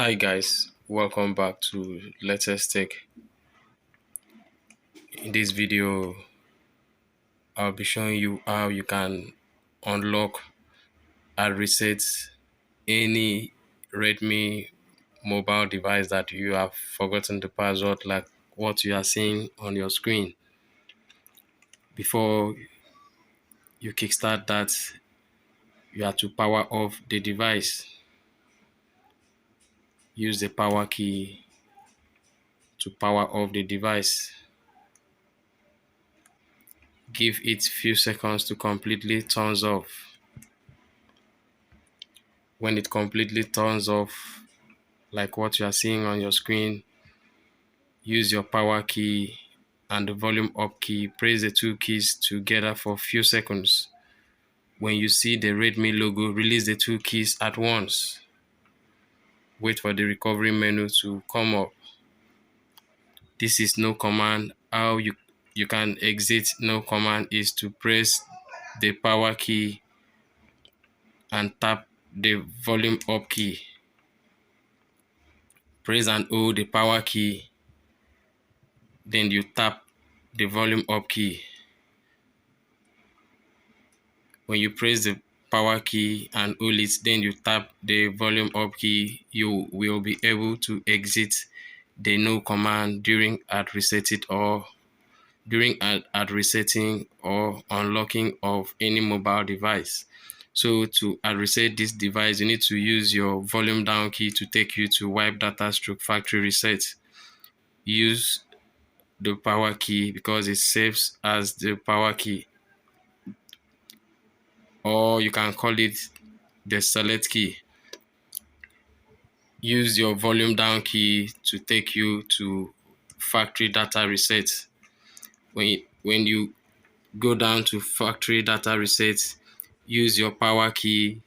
Hi guys, welcome back to Latest Tech. In this video, I'll be showing you how you can unlock and reset any Redmi mobile device that you have forgotten the password, like what you are seeing on your screen. Before you kickstart that, you have to power off the device. Use the power key to power off the device. Give it few seconds to completely turns off. When it completely turns off, like what you are seeing on your screen, use your power key and the volume up key. Press the two keys together for a few seconds. When you see the Redmi logo, release the two keys at once. Wait for the recovery menu to come up. This is no command. How you can exit no command is to press the power key and tap the volume up key. Press and hold the power key, then you tap the volume up key. When you press the power key and hold it, then you tap the volume up key, you will be able to exit the no command during at resetting or resetting or unlocking of any mobile device. So to reset this device, you need to use your volume down key to take you to wipe data stroke factory reset. Use the power key because it saves as the power key, or you can call it the select key. Use your volume down key to take you to factory data reset. When you go down to factory data reset, use your power key.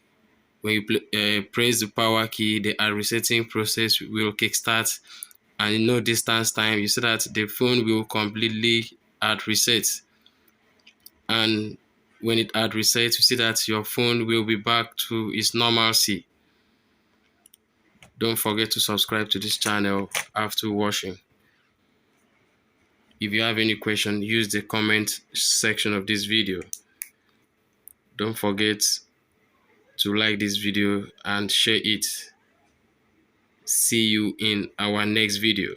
When you press the power key, the resetting process will kickstart, and in no distance time, you see that the phone will completely reset. And when it resets, you see that your phone will be back to its normalcy. Don't forget to subscribe to this channel after watching. If you have any question, use the comment section of this video. Don't forget to like this video and share it. See you in our next video.